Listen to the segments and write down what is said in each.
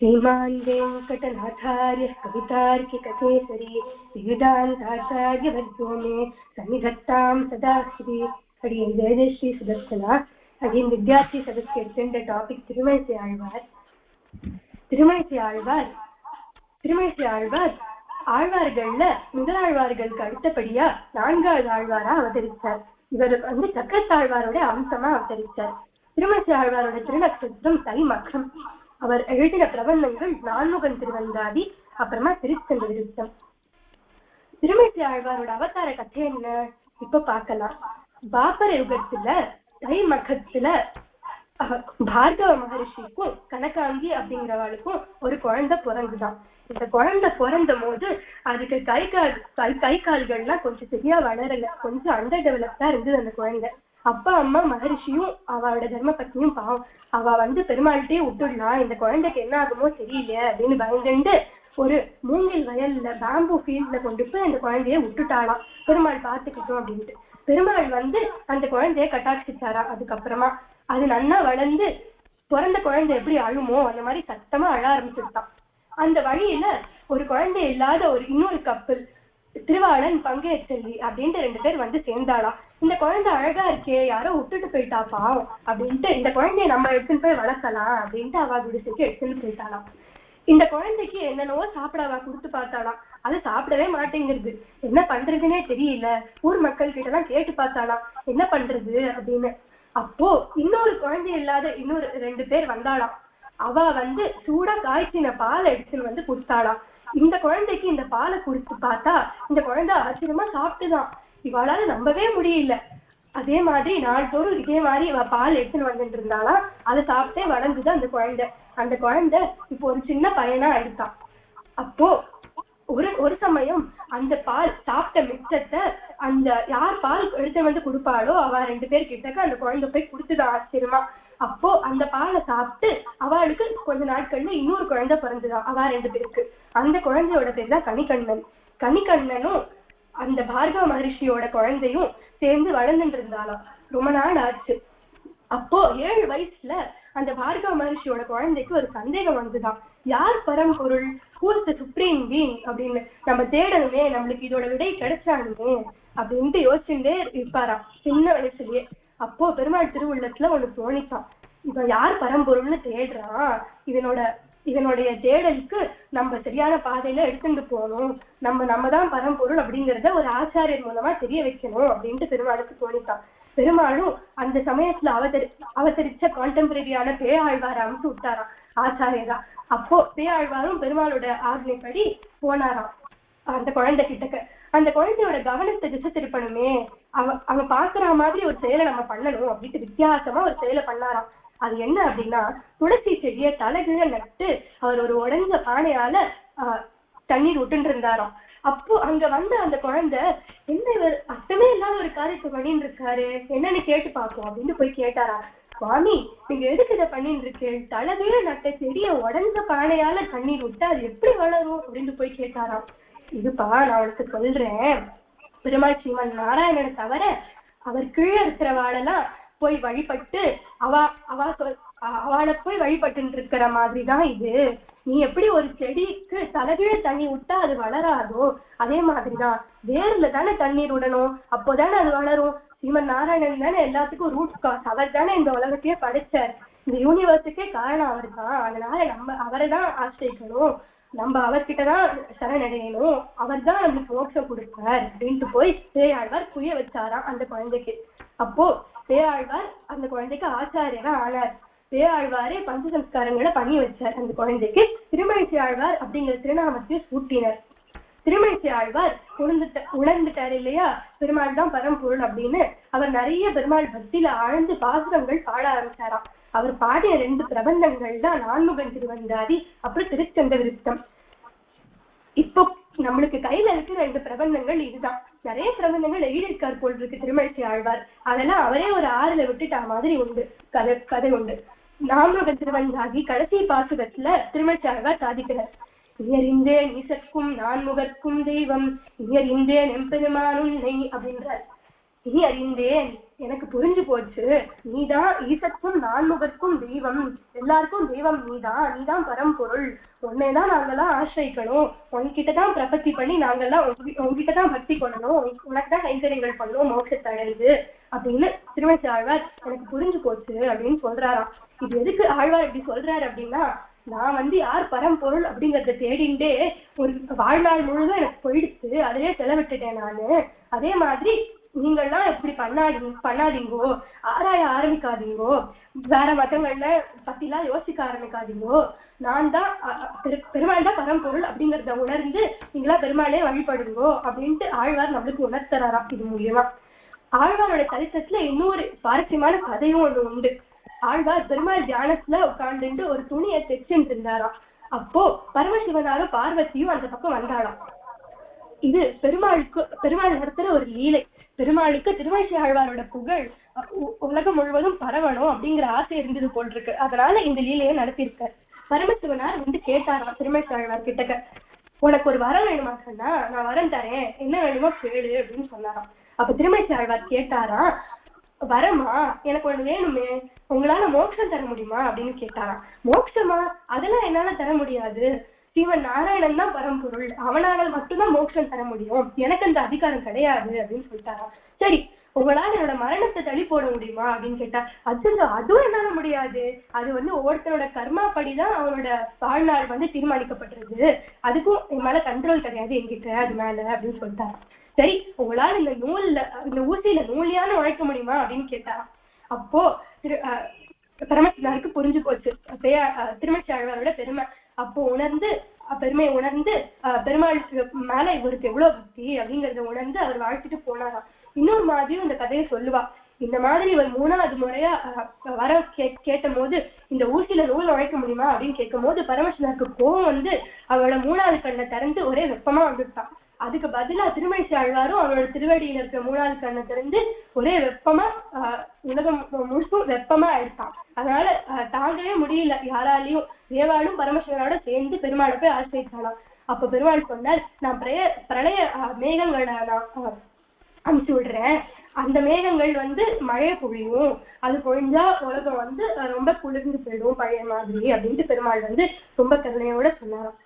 श्रीमान् वेङ्कटनाथार्यः कवितार्किककेसरी वेदान्ताचार्यवर्यो मे सन्निधत्तां सदा श्री अडिय जयश्री सुदर्शना अडिय विद्यार्थी सदस्य எடுத்த டாபிக் திருமழிசை ஆழ்வார். திருமழிசை ஆழ்வார் ஆழ்வார்கள்ல முதலாழ்வார்களுக்கு அடுத்தபடியா நான்காவது ஆழ்வாரா அவதரித்தார். இவர் சக்கரத்தாழ்வாரோட அம்சமா அவதரித்தார். திருமழிசை ஆழ்வாரோட திருநட்சத்திரம் தை மகம். அவர் எழுதின பிரபந்தங்கள் நான்முகன் திருவந்தாதி, அப்புறமா திருச்செந்த விருத்தம். திருமழிசை ஆழ்வாரோட அவதார கதை என்ன இப்ப பார்க்கலாம். பாபர யுகத்துல தை மகத்துல பார்கவ மகரிஷிக்கும் கனகாங்கி அப்படிங்கிறவாளுக்கும் ஒரு குழந்தை பிறந்துதான். இந்த குழந்தை பிறந்த போது அதுக்கு கை கால்கள்லாம் கொஞ்சம் சரியா வளரல, கொஞ்சம் அண்டர் டெவலப்டா இருந்தது அந்த குழந்தை. அப்பா அம்மா மகரிஷியும் அவளோட தர்ம பத்னியும் பாவம், அவ பெருமாள்கிட்டே விட்டுடலாம், இந்த குழந்தைக்கு என்ன ஆகுமோ தெரியல அப்படின்னு பயந்துட்டு ஒரு மூங்கில் வயல்ல பேம்பு ஃபீல்ட்ல கொண்டு போய் அந்த குழந்தைய விட்டுட்டாளாம், பெருமாள் பார்த்துக்கிட்டோம் அப்படின்ட்டு. பெருமாள் அந்த குழந்தைய கட்டாட்சிச்சாரா. அதுக்கப்புறமா அது நல்லா வளர்ந்து பிறந்த குழந்தை எப்படி அழுமோ அந்த மாதிரி சத்தமா அழ ஆரம்பிச்சுட்டான். அந்த வழியில ஒரு குழந்தை இல்லாத ஒரு இன்னொரு கப்பல் திருவாளன் பங்கேற்கல்வி அப்படின்ட்டு 2 பேர் சேர்ந்தாளாம். இந்த குழந்தை அழகா இருக்கே, யாரோ விட்டுட்டு போயிட்டா பாவம் அப்படின்ட்டு இந்த குழந்தைய நம்ம எடுத்துன்னு போய் வளர்க்கலாம் அப்படின்ட்டு அவ குடிசைக்கு எடுத்துன்னு போயிட்டாளாம். இந்த குழந்தைக்கு என்னென்னவோ சாப்பிட அவ கொடுத்து பார்த்தாளாம், அது சாப்பிடவே மாட்டேங்கிறது, என்ன பண்றதுன்னே தெரியல. ஊர் மக்கள் கிட்ட எல்லாம் கேட்டு பார்த்தாளாம் என்ன பண்றது அப்படின்னு. அப்போ இன்னொரு குழந்தை இல்லாத இன்னொரு 2 பேர் வந்தாளாம். அவ சூடா காய்ச்சின பாலை எடுத்துன்னு கொடுத்தாளாம். இந்த குழந்தைக்கு இந்த பாலை குடிச்சு பார்த்தா இந்த குழந்தை ஆச்சரியமா சாப்பிட்டுதான். இவாளால நம்பவே முடியல. அதே மாதிரி நாள்தோறும் இதே மாதிரி இவ பால் எடுத்துன்னு வந்துட்டு இருந்தாலாம். அதை சாப்பிட்டே வளர்ந்துதான் அந்த குழந்தை. அந்த குழந்தை இப்போ ஒரு சின்ன பையனா எடுத்தான். அப்போ ஒரு சமயம் அந்த பால் சாப்பிட்ட மிச்சத்தை அந்த யார் பால் எடுத்து கொடுப்பாளோ அவ 2 பேர் கிட்டக்க அந்த குழந்தை போய் கொடுத்துதான் ஆச்சரியமா. அப்போ அந்த பாலை சாப்பிட்டு அவளுக்கு கொஞ்ச நாட்கள்ல இன்னொரு குழந்தை பிறந்துதான் அவ 2 பேருக்கு. அந்த குழந்தையோட பேர் தான் கனிகண்ணன். கனிகண்ணனும் அந்த பார்கவ மகரிஷியோட குழந்தையும் சேர்ந்து வளர்ந்துட்டு இருந்தாலும் ரொம்ப நாள் ஆச்சு. அப்போ 7 வயசுல அந்த பார்கவ மகரிஷியோட குழந்தைக்கு ஒரு சந்தேகம் வந்துதான், யார் பரம்பொருள், ஹூஸ் தி சுப்ரீம் பீயிங் அப்படின்னு நம்ம தேடணுமே, நம்மளுக்கு இதோட விடை கிடைச்சானுமே அப்படின்ட்டு யோசிச்சுட்டே இருப்பாராம் சின்ன வயசுலயே. அப்போ பெருமாள் திருவுள்ளத்துல ஒண்ணு தோணிச்சான், இவன் யார் பரம்பொருள்னு தேடுறான், இதனுடைய தேடலுக்கு நம்ம சரியான பாதையில எடுத்துட்டு போகணும், நம்ம தான் பரம்பொருள் அப்படிங்கிறத ஒரு ஆச்சாரியர் மூலமா தெரிய வைக்கணும் அப்படின்ட்டு பெருமாளுக்கு தோணித்தான். பெருமாளும் அந்த சமயத்துல அவதரிச்ச கான்டெம்பரரியான பேயாழ்வாரை அமுச்சு விட்டாராம் ஆச்சாரியரா. அப்போ பேயாழ்வாரும் பெருமாளோட ஆக்னைப்படி போனாராம் அந்த குழந்தை கிட்டக்க. அந்த குழந்தையோட கவனத்தை திசை திருப்பணுமே, அவ பாக்குற மாதிரி ஒரு செயலை நம்ம பண்ணணும் அப்படின்ட்டு வித்தியாசமா ஒரு செயலை பண்ணாராம். அது என்ன அப்படின்னா, துளசி செடியை தலைகீழ நட்டு அவர் ஒரு உடைஞ்ச பானையால தண்ணீர் விட்டுட்டு இருந்தாராம். அப்போ அங்க அந்த குழந்தை, என்ன இவர் அர்த்தமே இல்லாத ஒரு காரியத்தை பண்ணிட்டு இருக்காரு, என்னன்னு கேட்டு பார்ப்போம் அப்படின்னு போய் கேட்டாராம். சுவாமி, நீங்க எதுக்கு இதை பண்ணிட்டு இருக்கு, தலைகீழ நட்ட செடியை உடைஞ்ச பானையால தண்ணீர் விட்டு அது எப்படி வளரும் அப்படின்னு போய் கேட்டாராம். இதுப்பா நான் உனக்கு சொல்றேன், பெருமாள் ஸ்ரீமன் நாராயணனை தவிர அவர் கீழே இருக்கிறவாளெல்லாம் போய் வழிபட்டு அவளை போய் வழிபட்டு இருக்கிற மாதிரிதான் இது. நீ எப்படி ஒரு செடிக்கு தலைகீழ தண்ணி விட்டா அது வளராதோ, அதே மாதிரிதான் வேர்ல தானே தண்ணீர் விடணும், அப்போதானே அது வளரும். ஸ்ரீமன் நாராயணன் தானே எல்லாத்துக்கும் ரூட் காஸ், அவர் தானே இந்த உலகத்தையே படைச்சார், இந்த யூனிவர்ஸுக்கே காரணம் அவர் தான். அதனால நம்ம அவரை தான் ஆசிரியக்கணும், நம்ம அவர்கிட்டதான் சரணடையணும், அவர் தான் நம்மளுக்கு மோட்சம் கொடுப்பார் அப்படின்ட்டு போய் பேயாழ்வார் புரிய வச்சாராம் அந்த குழந்தைக்கு. அப்போ பேயாழ்வார் அந்த குழந்தைக்கு ஆச்சாரியரா ஆனார். பேயாழ்வாரே பஞ்சசம்ஸ்காரங்களை பண்ணி வச்சார் அந்த குழந்தைக்கு. திருமழிசை ஆழ்வார் அப்படிங்கிற திருநாமத்தையும் சூட்டினர். திருமழிசை ஆழ்வார் உணர்ந்துட்டார் இல்லையா, பெருமாள் தான் பரம்பொருள் அப்படின்னு. அவர் நிறைய பெருமாள் பக்தியில ஆழ்ந்து பாசுரங்கள் பாட ஆரம்பிச்சாராம். அவர் பாடிய 2 பிரபந்தங்கள் தான் நான்முகன் திருவந்தாதி, அப்புறம் திருச்செந்த விருத்தம். இப்போ நம்மளுக்கு கையில இருக்கிற 2 பிரபந்தங்கள் இதுதான். நிறைய பிரபந்தங்கள் எழுதியிருக்கார் போல் இருக்கு திருமழிசை ஆழ்வார், அதெல்லாம் அவரே ஒரு 6ல விட்டுட்டா மாதிரி உண்டு, கதை உண்டு. நான்முகன் திருவந்தாதி கடைசி பாசுரத்துல திருமழிசை ஆழ்வார் சாதிக்கிறார், இயறிந்தேன் ஈசற்கும் நான்முகற்கும் தெய்வம், இயறிந்தேன் எம்பெருமானும் நெய் அப்படின்றார். இனி அறிந்தேன், எனக்கு புரிஞ்சு போச்சு, நீதான் ஈசத்தும் நான்முகர்க்கும் தெய்வம், எல்லாருக்கும் தெய்வம் நீதான் பரம்பொருள், உன்னைதான் நாங்கெல்லாம் ஆசிரியிக்கணும், உன்கிட்டதான் பிரபத்தி பண்ணி நாங்கெல்லாம் உங்ககிட்டதான் பக்தி பண்ணணும், உனக்குதான் கைங்கரியங்கள் பண்ணணும் மோட்சத்தை அடைந்து அப்படின்னு திருமணி ஆழ்வார் எனக்கு புரிஞ்சு போச்சு அப்படின்னு சொல்றாராம். இது எதுக்கு ஆழ்வார் இப்படி சொல்றாரு அப்படின்னா, நான் யார் பரம்பொருள் அப்படிங்கறத தேடிண்டே ஒரு வாழ்நாள் முழுவதும் எனக்கு போயிடுச்சு, அதையே செலவிட்டுட்டேன் நானு. அதே மாதிரி நீங்கள்லாம் எப்படி பண்ணாதீங்கோ, ஆராய ஆரம்பிக்காதீங்கோ, வேற மதங்கள்ல பத்திலாம் யோசிக்க ஆரம்பிக்காதீங்கோ, நான் தான் பெருமாள் தான் பரம்பொருள் அப்படிங்கறத உணர்ந்து நீங்களா பெருமாளே வழிபடுங்கோ அப்படின்ட்டு ஆழ்வார் நம்மளுக்கு உணர்த்துறாராம். இது மூலியமா ஆழ்வாரோட சரித்திரத்துல இன்னொரு சுவாரஸ்யமான கதையும் ஒண்ணு உண்டு. ஆழ்வார் பெருமாள் தியானத்துல உட்கார்ந்துட்டு ஒரு துணியை தைச்சுட்டு இருந்தாராம். அப்போ பரமசிவனாரும் பார்வதியும் அந்த பக்கம் வந்தாளாம். இது பெருமாள் நடத்துற ஒரு லீலை. பெருமாளுக்கு திருமழிசை ஆழ்வாரோட புகழ் உலகம் முழுவதும் பரவணும் அப்படிங்கிற ஆசை இருந்தது போல் இருக்கு. அதனால இந்த லீலையை நடத்தியிருக்காரு. பரமசிவனார் கேட்டாராம் திருமழிசை ஆழ்வார் கிட்டக்க, உனக்கு ஒரு வரம் வேணுமா சொன்னா, நான் வரம் தரேன், என்ன வேணுமோ கேளு அப்படின்னு சொன்னாராம். அப்ப திருமழிசை ஆழ்வார் கேட்டாராம், வரமா, எனக்கு ஒண்ணு வேணுமே, உங்களால மோட்சம் தர முடியுமா அப்படின்னு கேட்டாராம். மோட்சமா, அதெல்லாம் என்னால தர முடியாது, ஸ்ரீமன் நாராயணன் தான் பரம்பொருள், அவனால மட்டும்தான் மோட்சம் தர முடியும், எனக்கு அந்த அதிகாரம் கிடையாது அப்படின்னு சொல்லிட்டாராம். சரி, உங்களால என்னோட மரணத்தை தள்ளி போட முடியுமா அப்படின்னு கேட்டா, அதுவும் என்னால முடியாது, அது ஒவ்வொருத்தரோட கர்மா படிதான் அவனோட வாழ்நாள் தீர்மானிக்கப்பட்டிருக்கு, அதுக்கும் என் மேல கண்ட்ரோல் கிடையாது என்கிட்ட அது மேல அப்படின்னு சொல்லிட்டாரு. சரி, உங்களால இந்த ஊசியில நூலியான உழைக்க முடியுமா அப்படின்னு கேட்டாராம். அப்போ பரமசிவனாருக்கு புரிஞ்சு போச்சு திருமழிசை ஆழ்வாரோட பெருமையை உணர்ந்து பெருமாளுக்கு மேல இவருக்கு எவ்வளவு பக்தி அப்படிங்கறத உணர்ந்து அவர் வாழ்த்துட்டு போனாராம். இன்னொரு மாதிரியும் இந்த கதையை சொல்லுவா. இந்த மாதிரி இவர் 3வது முறையா வர கேட்ட போது இந்த ஊசியில நூல் உழைக்க முடியுமா அப்படின்னு கேட்கும் போது பரமசிவனுக்கு கோவம் அவரோட 3வது கண்ணை திறந்து ஒரே வெப்பமா வந்துட்டான். அதுக்கு பதிலா திருமழிசை ஆழ்வாரும் அவரோட திருவடியில இருக்கிற 3வது கண்ணை திறந்து ஒரே வெப்பமா உலகம் முழுசும் வெப்பமா ஆயிடுச்சான். அதனால தாங்கவே முடியல யாராலையும். தேவாலும் பரமசிவனோட சேர்ந்து பெருமாளை போய் ஆசிரியிச்சாலாம். அப்ப பெருமாள் சொன்னார், நான் பிரளய மேகங்களை நான் அனுப்பிச்சு விடுறேன், அந்த மேகங்கள் மழை பொழியும், அது பொழிஞ்சா உலகம் ரொம்ப குளிர்ந்து போயிடும் பழைய மாதிரி அப்படின்ட்டு பெருமாள் ரொம்ப கருணையோட சொன்னாராம்.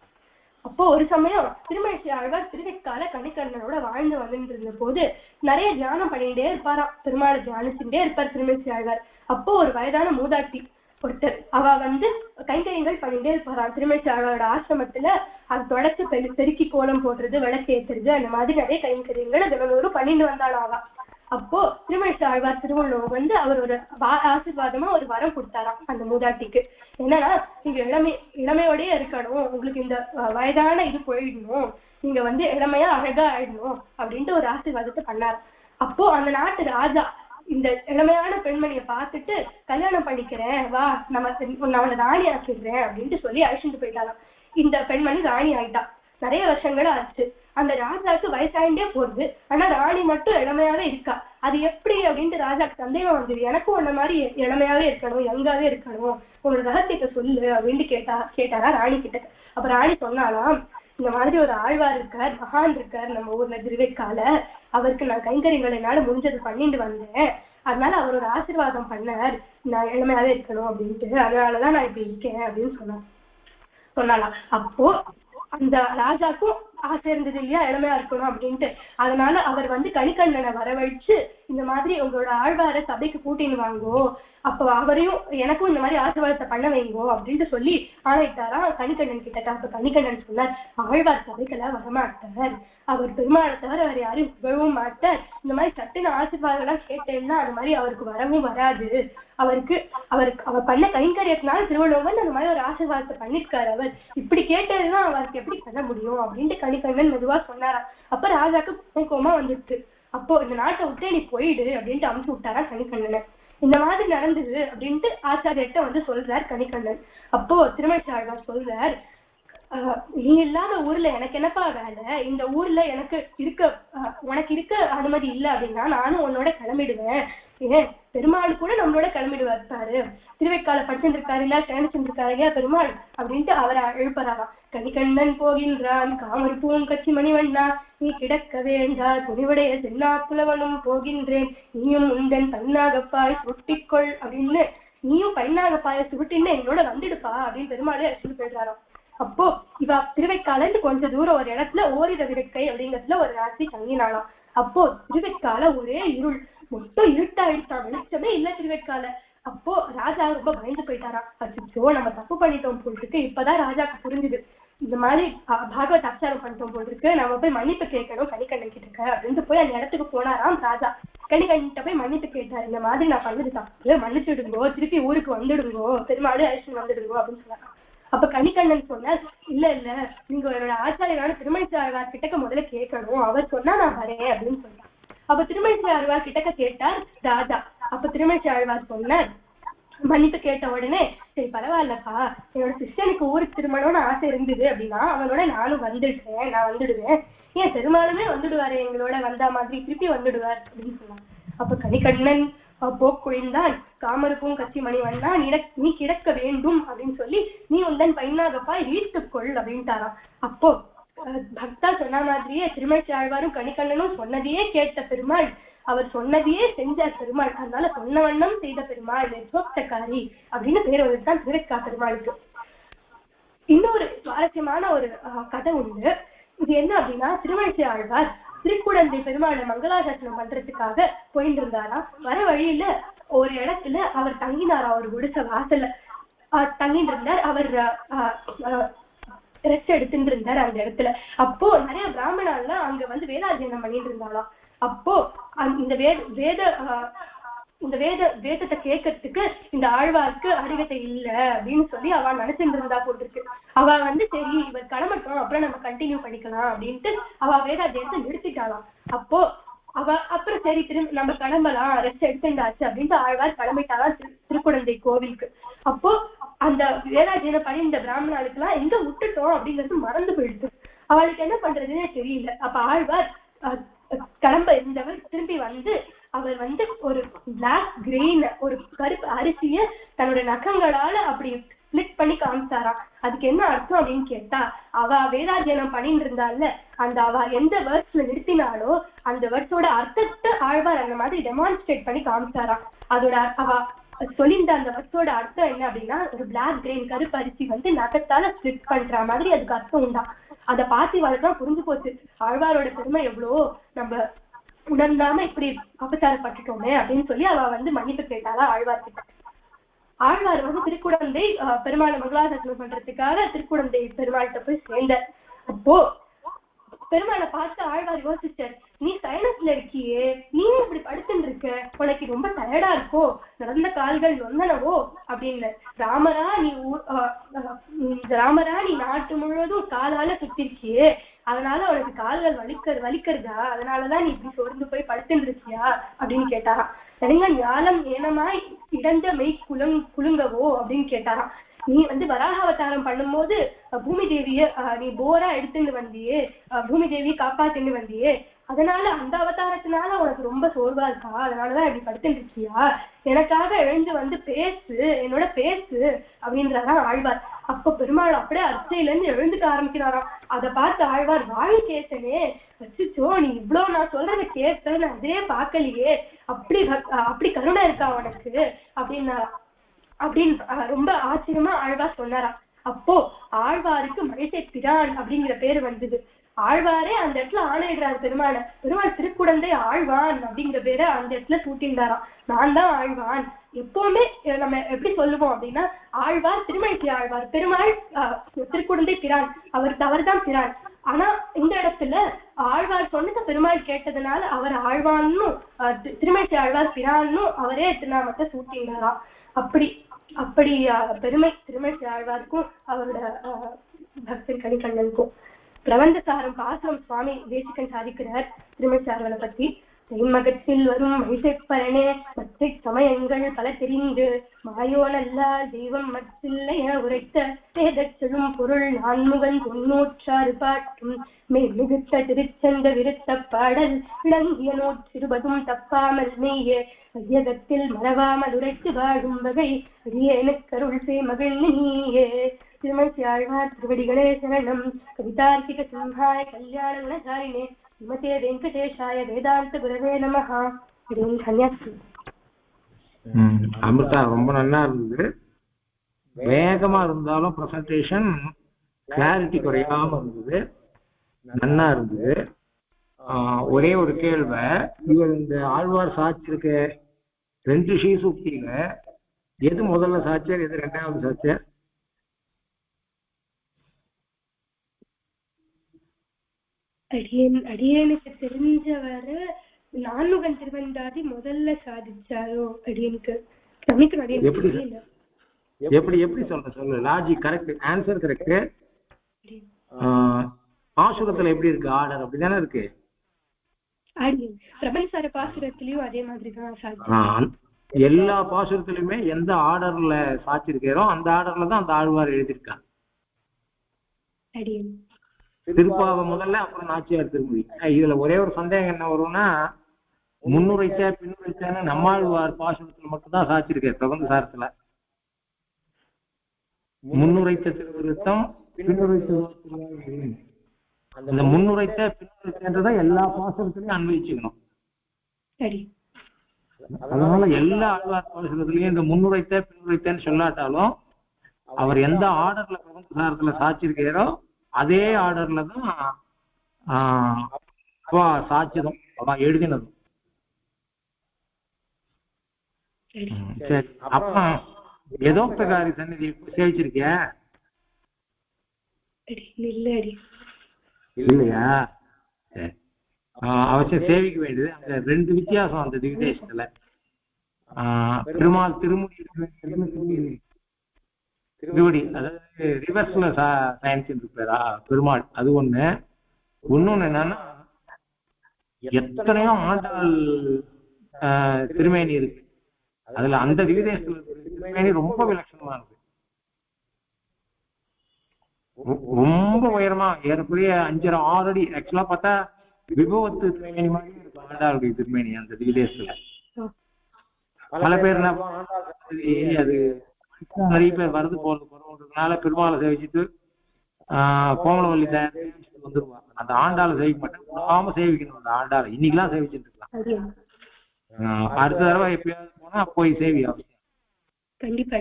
அப்போ ஒரு சமயம் திருமழிசை ஆழ்வார் திருவெக்கால கணிக்கண்ணனோட வாழ்ந்து இருந்த போது நிறைய தியானம் பண்ணிட்டே இருப்பாராம். பெருமாளை தியானிச்சுட்டே இருப்பார் திருமழிசை ஆழ்வார். அப்போ ஒரு வயதான மூதாட்டி ஒருத்தர் அவ கைங்கரியங்கள் பண்ணிட்டே இருப்பாராம். திருமழிசை ஆழ்வாரோட ஆசிரமத்துல அது தொடச்சு பெருக்கி கோலம் போடுறது, விளக்கு ஏத்துறது, அந்த மாதிரி நிறைய கைங்கரியங்கள் தினந்தோறும் பண்ணிட்டு வந்தாலும் அவ. அப்போ திருமழிசை ஆழ்வார் திருவள்ளுவர் அவர் ஒரு ஆசீர்வாதமா ஒரு வரம் கொடுத்தாராம் அந்த மூதாட்டிக்கு. என்னன்னா, நீங்க இளமையோடய இருக்கணும், உங்களுக்கு இந்த வயதான இது போயிடணும், நீங்க இளமையா அழகா ஆயிடணும் அப்படின்ட்டு ஒரு ஆசீர்வாதத்தை பண்ணார். அப்போ அந்த நாட்டு ராஜா இந்த இளமையான பெண்மணியை பார்த்துட்டு கல்யாணம் பண்ணிக்கிறேன், வா நான் அவனை ராணி ஆக்கிடுறேன் அப்படின்ட்டு சொல்லி அழைச்சிட்டு போயிட்டாராம். இந்த பெண்மணி ராணி ஆயிட்டா. நிறைய வருஷங்கள் ஆச்சு. அந்த ராஜாவுக்கு வயசாயிண்டே போகுது, ஆனா ராணி மட்டும் இளமையாவே இருக்கா. அது எப்படி அப்படின்ட்டு ராஜாக்கு சந்தேகம் வந்தது. எனக்கும் உன்ன மாதிரி இளமையாவே இருக்கணும், யங்காவே இருக்கணும், உங்களோட ரகசியத்தை சொல்லு அப்படின்ட்டு கேட்டாரா ராணி கிட்ட. அப்ப ராணி சொன்னாலாம், இந்த மாதிரி ஒரு ஆழ்வார் இருக்கார், மகான் இருக்கார் நம்ம ஊர்ல திருவேற்கால, அவருக்கு நான் கைங்கரியங்கள் என்னால முடிஞ்சது பண்ணிட்டு வந்தேன், அதனால அவர் ஒரு ஆசீர்வாதம் பண்ணார், நான் இளமையாவே இருக்கணும் அப்படின்ட்டு, அதனாலதான் நான் இப்படி இருக்கேன் அப்படின்னு சொன்னாலாம். அப்போ அந்த ராஜாக்கும் ஆசை இருந்தது இல்லையா இளமையா இருக்கணும் அப்படின்ட்டு. அதனால அவர் கணிக்கண்ணனை வரவழைச்சு இந்த மாதிரி உங்களோட ஆழ்வார சபைக்கு கூட்டின்னு வாங்கோ, அப்போ அவரையும் எனக்கும் இந்த மாதிரி ஆசீர்வாதத்தை பண்ண வைங்கோ அப்படின்ட்டு சொல்லி ஆணையிட்டாரா கணிக்கண்ணன் கிட்ட. அப்ப கணிக்கண்ணன் சொன்னார், ஆழ்வார் சபைக்கெல்லாம் வரமாட்டார், அவர் பெருமாளை தவிர அவர் யாரையும் புகழவும் மாட்டார், இந்த மாதிரி சட்டுன ஆசீர்வாதம் கேட்டேன்னா அந்த மாதிரி அவருக்கு வரவும் வராது, அவர் பண்ண கைங்கரியத்தினால திருவள்ளுவர் அந்த மாதிரி ஒரு ஆசீர்வாதத்தை பண்ணிருக்காரு, அவர் இப்படி கேட்டதுதான் அவருக்கு எப்படி பண்ண முடியும் அப்படின்ட்டு கணிக்கண்ணன் மெதுவா சொன்னாராம். அப்ப ராஜாக்கு கோமா வந்துடுச்சு. அப்போ இந்த நாட்டை விட்டு நீ போயிடு அப்படின்ட்டு அமுச்சு விட்டாரா கணிக்கண்ணனை. இந்த மாதிரி நடந்தது அப்படின்ட்டு ஆச்சாரியர்கிட்ட சொல்றார் கணிக்கண்ணன். அப்போ திருமழிசை ஆழ்வார் சொல்றார், நீ இல்லாத ஊர்ல எனக்கு என்னப்பா வேலை, இந்த ஊர்ல எனக்கு உனக்கு இருக்க அனுமதி இல்லை அப்படின்னா நானும் உன்னோட கிளம்பிடுவேன். ஏன் பெருமாள் கூட நம்மளோட கிளம்பிடுவார் பாரு, திருவைக்கால படிச்சிருக்காரு இல்ல கிளம்பிச்சிருக்காரு இல்லையா பெருமாள் அப்படின்ட்டு அவரை எழுப்புறாராம். கனிகண்ணன் போகின்றான் காமர் பூங்கச்சி மணிவண்ணா, நீ கிடக்க வேண்டா துணிவுடைய தென்னா புலவனும் போகின்றேன், நீயும் உந்தன் பைனாகப்பாய் சுருட்டிக்கொள் அப்படின்னு, நீயும் பைனாகப்பாய சுருட்டின்னு என்னோட வந்துடுப்பா அப்படின்னு பெருமாளே அழைச்சிட்டு போயிடுறாராம். அப்போ இவ திருவைக்கால கொஞ்ச தூரம் ஒரு இடத்துல ஓரிட விடுக்கை அப்படிங்கிறதுல ஒரு ராசி தங்கினாலாம். அப்போ திருவைக்கால ஒரே இருள், மொத்தம் இருட்டாயிடுச்சான், வெளிச்சமே இல்ல திருவைக்கால. அப்போ ராஜா ரொம்ப பயந்து போயிட்டாராம். அச்சோ நம்ம தப்பு பண்ணிட்டோம் போல் இருக்கு, இப்பதான் ராஜாக்கு புரிஞ்சுது இந்த மாதிரி பாகவத் அபச்சாரம் பண்ணிட்டோம் போல் இருக்கு, நம்ம போய் மன்னிப்பு கேட்கணும் கனிகண்ணன் கிட்ட அப்படின்ட்டு போய் அந்த இடத்துக்கு போனாராம் ராஜா. கனிகண்ணிட்ட போய் மன்னிப்பு கேட்டார், இந்த மாதிரி நான் பண்ணது தப்பு, மன்னிச்சுடுங்கோ, திருப்பி ஊருக்கு வந்துடுங்கோ, பெருமாளே அழைச்சிட்டு வந்துடுங்கோ அப்படின்னு சொன்னாங்க. அப்ப கனிகண்ணன் சொன்னார், இல்ல நீங்க என்னோட ஆச்சாரியான திருமணிசை ஆழ்வார் கிட்டக்க முதல்ல கேட்கணும், அவர் சொன்னா நான் வரேன் அப்படின்னு சொன்னார். அப்ப திருமணிசை ஆழ்வார் கிட்டக்க கேட்டார் ராஜா. அப்ப திருமணிசை ஆழ்வார் சொன்னார், மன்னிப்பு கேட்ட உடனே சரி பரவாயில்லப்பா, என்னோட சிஷ்யனுக்கு ஊருக்கு திருமணம்னு ஆசை இருந்தது அப்படின்னா அவனோட நானும் நான் வந்துடுவேன், ஏன் பெருமாளுமே வந்துடுவாரு எங்களோட வந்தா மாதிரி திருப்பி வந்துடுவார் அப்படின்னு சொன்னாங்க. அப்ப கனிகண்ணன் போக்குழிந்தான் காமருக்கும் கச்சி மணிவண்ணா, நீ கிடக்க வேண்டும் அப்படின்னு சொல்லி நீ உந்தன் பைனாகப்பா ஈர்த்துக்கொள் அப்படின்ட்டாராம். அப்போ பக்தா சொன்ன மாதிரியே திருமணிசை ஆழ்வாரும் கனிகண்ணனும் சொன்னதையே கேட்ட பெருமாள், அவர் சொன்னதையே செஞ்சார் பெருமாள், அதனால சொன்ன வண்ணம் செய்த பெருமாள் சோக்தக்காரி அப்படின்னு பேர் வந்துதான் திருவைக்கா பெருமாளுக்கு. இன்னொரு சுவாரஸ்யமான ஒரு கதை உண்டு. இது என்ன அப்படின்னா, திருமணிசை ஆழ்வார் திருக்குடந்தை பெருமாளை மங்களாசாசனம் பண்றதுக்காக போயிட்டு இருந்தாரா. வர வழியில ஒரு இடத்துல அவர் தங்கினாரா, ஒரு குடிசை வாசல்ல தங்கிட்டு இருந்தார். அவர் ரெஸ்ட் எடுத்துட்டு இருந்தார் அந்த இடத்துல. அப்போ நிறைய பிராமணால அங்க வந்து வேதாத்தியனம் பண்ணிட்டு இருந்தாலாம். அப்போ இந்த வேதத்தை கேட்கறதுக்கு இந்த ஆழ்வாருக்கு அறிவத்தை இல்ல அப்படின்னு சொல்லி அவ நினைச்சிட்டு இருந்தா போட்டிருக்கு. அவ வந்து சரி இவர் கிளம்பட்டும் அப்புறம் நம்ம கண்டினியூ பண்ணிக்கலாம் அப்படின்ட்டு அவ வேதாத்தியனத்தை நிறுத்திட்டாளாம். அப்போ அப்புறம் சரி நம்ம கிளம்பலாம், ரெஸ்ட் எடுத்துட்டாச்சு அப்படின்ட்டு ஆழ்வார் கிளம்பிட்டாலாம் திருக்குடந்தை கோவிலுக்கு. அப்போ அந்த வேதாத்தியனம் பண்ணி இந்த பிராமணாளுக்கு எல்லாம் எங்க விட்டுட்டோம் அப்படிங்கிறது மறந்து போயிடுச்சு. அவளுக்கு என்ன பண்றதுன்னே தெரியல. அப்ப ஆழ்வார் கிளம்ப இருந்தவர் திரும்பி வந்து அவர் வந்து ஒரு பிளாக் கிரெயின் ஒரு கருப்பு அரிசிய தன்னோட நகங்களால அப்படி ஸ்பிளிட் பண்ணி காமிச்சாராம். அதுக்கு என்ன அர்த்தம் அப்படின்னு கேட்டா, அவ வேதாத்தியனம் பண்ணிட்டு இருந்தால அந்த அவ எந்த வேர்ட்ஸ்ல நிறுத்தினாலோ அந்த வேர்ட்ஸோட அர்த்தத்தை ஆழ்வார் அந்த மாதிரி டெமான்ஸ்ட்ரேட் பண்ணி காமிச்சாராம். அதோட அவ சொல்லியிருந்த அந்த வேர்ட்ஸோட அர்த்தம் என்ன அப்படின்னா, ஒரு பிளாக் கிரெயின் கருப்பு அரிசி வந்து நகத்தால ஸ்பிளிட் பண்ற மாதிரி அதுக்கு அர்த்தம் உண்டா. அதை பார்த்து இவளுக்குலாம் புரிஞ்சு போச்சு, ஆழ்வாரோட பெருமை எவ்வளோ நம்ம உணர்ந்தாம இப்படி அபச்சாரப்பட்டுட்டோமே அப்படின்னு சொல்லி அவ வந்து மன்னிப்பு கேட்டாளா ஆழ்வார் கிட்ட. ஆழ்வார் வந்து திருக்குடந்தை பெருமாளை மங்களாசாசனம் பண்றதுக்காக திருக்குடந்தை பெருமாள்கிட்ட போய் சேர்ந்தார். அப்போ பெருமாளை பார்த்து ஆழ்வார் யோசிச்சார், நீ சயனத்துல இருக்கியே, நீ இப்படி படுத்துட்டு இருக்க, உனக்கு ரொம்ப டயர்டா இருக்கோ, நடந்த கால்கள் நொந்தனவோ அப்படின்னு. ராமரா நீ நாட்டு முழுவதும் காலால சுத்திருக்கியே, அதனால உனக்கு கால்கள் வலிக்கிறதா, அதனாலதான் நீ இப்படி சோர்ந்து போய் படுத்துட்டு இருக்கியா அப்படின்னு கேட்டாராம். சரிங்க ஞானம் ஏனமாய் இடந்த மெய் குலுங்கவோ அப்படின்னு கேட்டாராம். நீ வந்து வராக அவதாரம் பண்ணும் போது பூமி தேவிய நீ போரா எடுத்துட்டு வந்தியே, பூமி தேவியை காப்பாத்தின்னு வந்தியே, அதனால அந்த அவதாரத்தினால உனக்கு ரொம்ப சோர்வா இருக்கா, அதனாலதான் இப்படி படுத்துட்டு இருக்கியா, எனக்காக எழுந்து வந்து என்னோட பேசு அப்படின்றதான் ஆழ்வார். அப்ப பெருமாள் அப்படியே அர்ச்சையில இருந்து எழுந்துக்க ஆரம்பிக்கிறாராம். அதை பார்த்து ஆழ்வார், வாழி கேசனே, அச்சோ நீ இவ்வளவு நான் சொல்றதை கேட்ப, நான் அதே பார்க்கலையே, அப்படி கருணை இருக்கா உனக்கு அப்படின்னு ரொம்ப ஆச்சரியமா ஆழ்வார் சொன்னாராம். அப்போ ஆழ்வாருக்கு மனித பிரான் அப்படிங்கிற பேரு வந்தது. ஆழ்வாரே அந்த இடத்துல ஆணையிடுறாரு பெருமாள் திருக்குடந்தை ஆழ்வான் அப்படிங்கிற பேரை அந்த இடத்துல சூட்டின்றாராம். நான் தான் ஆழ்வான். எப்பவுமே நம்ம எப்படி சொல்லுவோம் அப்படின்னா, ஆழ்வார் திருமணிசை ஆழ்வார், பெருமாள் திருக்குடந்தை பிரான், அவர்தான் பிரான். ஆனா இந்த இடத்துல ஆழ்வார் சொன்னதை பெருமாள் கேட்டதுனால அவர் ஆழ்வான்னும் திருமணிசை ஆழ்வார் பிரான்னும் அவரே திருநாமத்தை சூட்டின்றாராம். அப்படி பெருமை திருமணிசை ஆழ்வாருக்கும் அவரோட பக்தன் கனிகண்ணனுக்கும். பிரபந்தசாரம் பாசுரம் சுவாமி தேசிகன் சாதிக்கிறார் திருமணிசை ஆழ்வாரை பத்தி. தைமகத்தில் வரும் மைசைப்பரனே மற்ற சமயங்கள் பல தெரிந்து மாயோனல்லால் தெய்வம் மற்றில்லை என உரைத்த வேதச் செழும் பொருள் நான்முகன் 96 பாட்டும் மிகுத்த திருச்சந்த விருத்த பாடல் விளங்கிய 120 தப்பாமல் மெய்யே வையகத்தில் மறவாமல் உரைத்து வாழும் வகை அடியேனுக்கருள் செய் மகிழ்ந்து நீயே. திருமழிசையாழ்வார் திருவடிகளே சரணம். கவிதார்க்கிக சிம்ஹாய கல்யாண குணசாலினே ஸ்ரீமதே வெங்கடேஷாய வேதாந்த குரவே நமஹ. அமிர்தா ரொம்ப நல்லா இருந்தது. வேகமா இருந்தாலும் பிரசன்டேஷன் கிளாரிட்டி குறையாம இருந்தது, நல்லா இருந்தது. ஒரே ஒரு கேள்வி, இவர் இந்த ஆழ்வார் சாட்சிருக்க 2 ஸ்ரீசூக்தியில எது முதல்ல சாட்சியர், எது 2வது சாட்சியர்? அடியனுக்கு தெரிஞ்சவரை நான்முகன் திருவந்தாதி முதல்ல சாதிச்சாரோ அடியனுக்கு எப்படி எப்படி சொல்லு லாஜிக் கரெக்ட், ஆன்சர் கரெக்ட். பாசுரத்துல எப்படி இருக்கு ஆர்டர்? அப்படிதானே இருக்கு. பிரபன்சார பாசுரத்திலயும் அதே மாதிரிதான் சாதிச்சாரு. எல்லா பாசுரத்திலுமே எந்த ஆர்டர்ல சாட்சிருக்கிறோம் அந்த ஆர்டர்ல தான் அந்த ஆழ்வார் எழுதியிருக்காங்க. திருப்பாவை முதல்ல, அப்புறம் நாச்சியார் திருமொழி. இதுல ஒரே ஒரு சந்தேகம் என்ன வரும்னா, முன்னுரைச்ச பின்னுரைச்சான்னு நம்மாழ்வார் பாசுரத்துல மட்டும்தான் சாட்சிருக்காரு. பிரபந்த சாரத்துல முன்னுரைத்த திருவிருத்தம் பின்னுரைத்த அந்த முன்னுரைத்த பின்னுரைச்சன்றதான் எல்லா பாசுரத்திலையும் அன்வயிச்சுக்கணும். அதனால எல்லா ஆழ்வார் பாசுரத்திலையும் இந்த முன்னுரைத்த பின்னுரைத்தன்னு சொல்லாட்டாலும் அவர் எந்த ஆர்டர்ல பிரபந்த சாரத்துல சாட்சிருக்காரோ அதே ஆர்டர்ல தான் சாட்சியம் அவன் எழுதினதும். சரி, அப்ப யதோக்தகாரி சந்நிதி சேவிச்சிருக்கிய? இல்லையா? சரி, அவசியம் சேவிக்க வேண்டியது. அங்க 2 வித்தியாசம் அந்த திவ்யதேசத்துல. பெருமாள் திருவடி, அதாவது ரிவர்ஸ்ல சயின்ஸ் இருப்பாரா பெருமாள், அது ஒண்ணு. இன்னொன்னு என்னன்னா, எத்தனையோ ஆண்டாள் திருமேனி இருக்கு. அதுல அந்த திவ்யதேசத்துல திருமேனி ரொம்ப விலட்சணமா இருக்கு. ரொம்ப உயரமா, ஏறக்குறைய 5.5-6 அடி. ஆக்சுவலா பார்த்தா விபவத்து திருமேனி மாதிரி இருக்கும் ஆண்டாளுடைய திருமேனி அந்த திவ்யதேசத்துல. பல பேர் அது நிறைய பேர் வருது போறது குறவுன்றதுனால பெருமாளை சேவிச்சுட்டு கோமலவல்லி வந்துருவாங்க. அந்த ஆண்டாளை சேவிக்க மாட்டேன், விடாம சேவிக்கணும் அந்த ஆண்டாளை. இன்னைக்கெல்லாம் சேவிச்சுட்டு இருக்கலாம். அடுத்த தடவை எப்பயாவது போனா போய் சேவி அவசியம். கண்டிப்பா.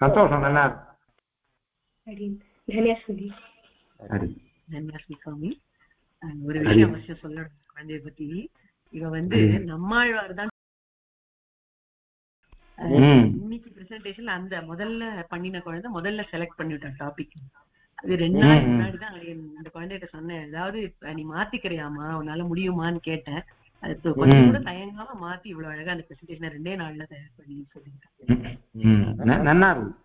சந்தோஷம், நல்லா சுவாமி. ஒரு விஷயம் அவசியம் சொல்லணும் குழந்தைய பத்தி. இவ நம்மாழ்வார் தான் இன்னைக்கு பிரசன்டேஷன்ல அந்த முதல்ல பண்ணின குழந்தை முதல்ல செலக்ட் பண்ணிவிட்டான் டாபிக். அது 2 நாள் முன்னாடிதான் இந்த குழந்தைகிட்ட சொன்னேன், ஏதாவது நீ மாத்திக்கிறியாமா, உன்னால முடியுமான்னு கேட்டேன். அது கொஞ்சம் கூட தயங்காம மாத்தி இவ்வளவு அழகா அந்த பிரசன்டேஷனை 2 நாள்ல தயார் பண்ணி சொல்லிட்டேன். நல்லா இருக்கும்.